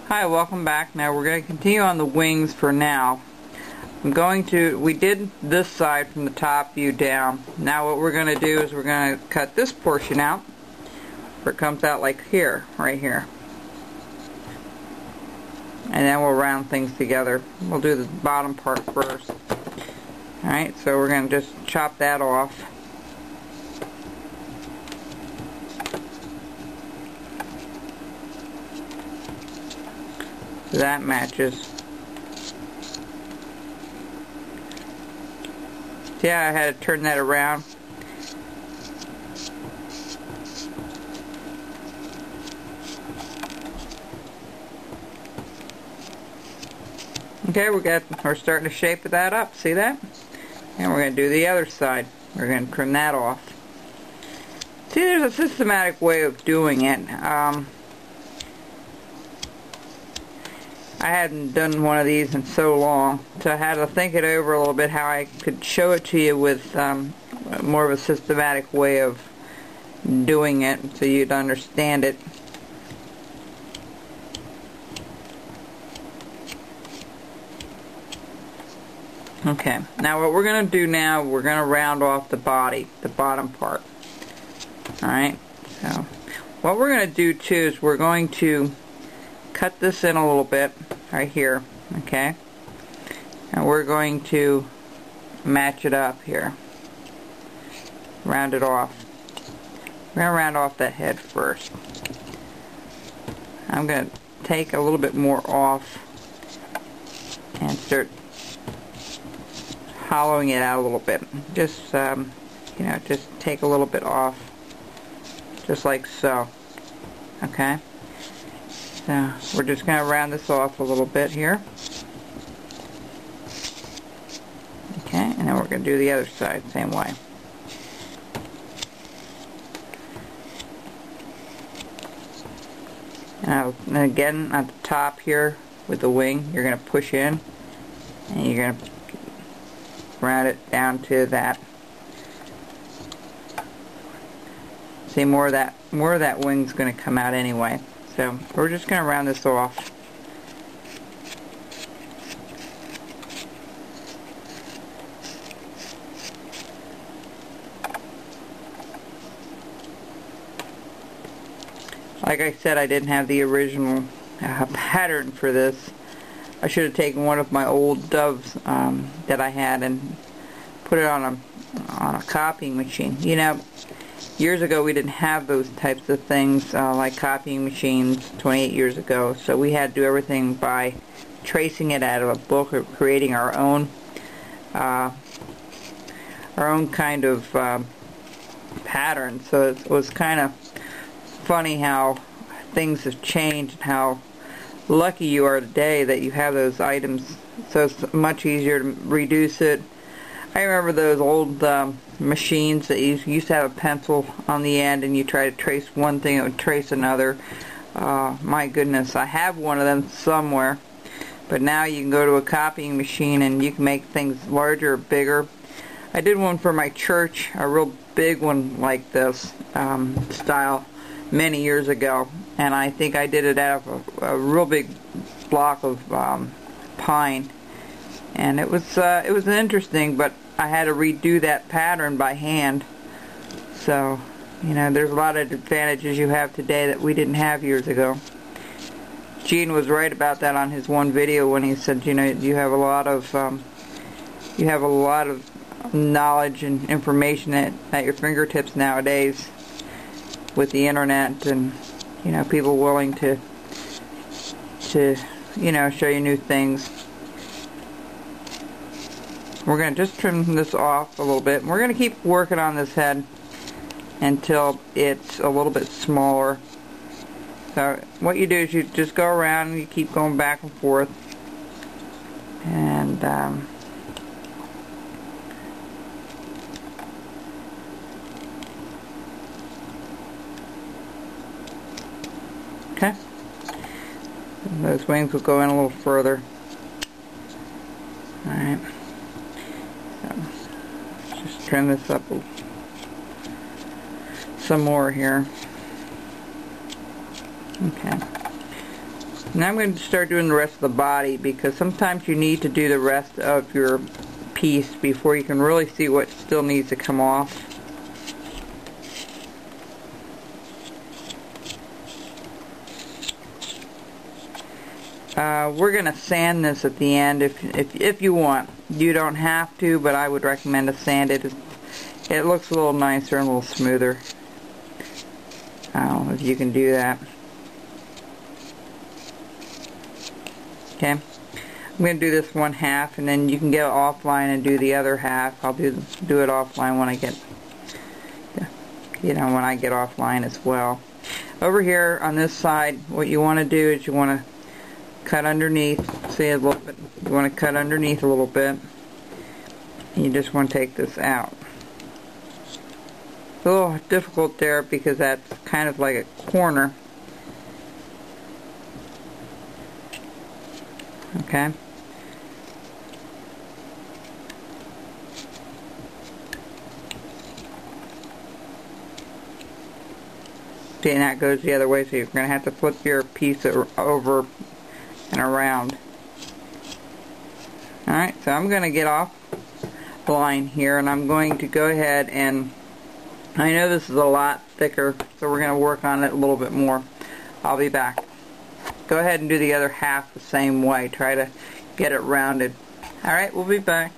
Hi, welcome back. Now we're going to continue on the wings for now. We did this side from the top view down. Now what we're going to do is we're going to cut this portion out where it comes out like here, right here. And then we'll round things together. We'll do the bottom part first. Alright, so we're going to just chop that off. So that matches. Yeah, I had to turn that around. Okay, we're starting to shape that up. See that? And we're going to do the other side. We're going to trim that off. See, there's a systematic way of doing it. I hadn't done one of these in so long, so I had to think it over a little bit how I could show it to you with more of a systematic way of doing it so you'd understand it. Okay, now what we're going to do now, we're going to round off the body, the bottom part. Alright, so what we're going to do too is we're going to cut this in a little bit right here, okay, and we're going to match it up here, round it off. We're going to round off that head first. I'm going to take a little bit more off and start hollowing it out a little bit. Just just take a little bit off, just like so. Okay, so we're just going to round this off a little bit here. Okay, and then we're going to do the other side same way. And again, at the top here with the wing, you're going to push in and you're going to round it down to that. See, more of that wing's going to come out anyway. So we're just going to round this off. Like I said, I didn't have the original pattern for this. I should have taken one of my old doves that I had and put it on a copying machine. You know, years ago we didn't have those types of things like copying machines 28 years ago, so we had to do everything by tracing it out of a book or creating our own kind of pattern. So it was kind of funny how things have changed and how lucky you are today that you have those items, so it's much easier to reduce it. I remember those old machines that you used to have a pencil on the end and you try to trace one thing, it would trace another. My goodness, I have one of them somewhere, but now you can go to a copying machine and you can make things larger or bigger. I did one for my church, a real big one like this style many years ago, and I think I did it out of a real big block of pine, and it was interesting, but I had to redo that pattern by hand. So, you know, there's a lot of advantages you have today that we didn't have years ago. Gene was right about that on his one video when he said, you know, you have a lot of knowledge and information at your fingertips nowadays with the internet, and you know, people willing to you know, show you new things. We're going to just trim this off a little bit, and we're going to keep working on this head until it's a little bit smaller. So what you do is you just go around and you keep going back and forth, and okay, and those wings will go in a little further. Alright, so just trim this up some more here. Okay, Now I'm going to start doing the rest of the body, because sometimes you need to do the rest of your piece before you can really see what still needs to come off. We're going to sand this at the end if you want. You don't have to, but I would recommend to sand it. It looks a little nicer and a little smoother. I don't know if you can do that. Okay, I'm going to do this one half, and then you can get offline and do the other half. I'll do it offline when I get, when I get offline as well. Over here on this side, what you want to do is you want to cut underneath. See a little bit. You want to cut underneath a little bit. And you just want to take this out. It's a little difficult there because that's kind of like a corner. Okay. See, and that goes the other way, so you're going to have to flip your piece over and around. Alright, so I'm going to get off the line here, and I'm going to go ahead and, I know this is a lot thicker, so we're going to work on it a little bit more. I'll be back. Go ahead and do the other half the same way. Try to get it rounded. Alright, we'll be back.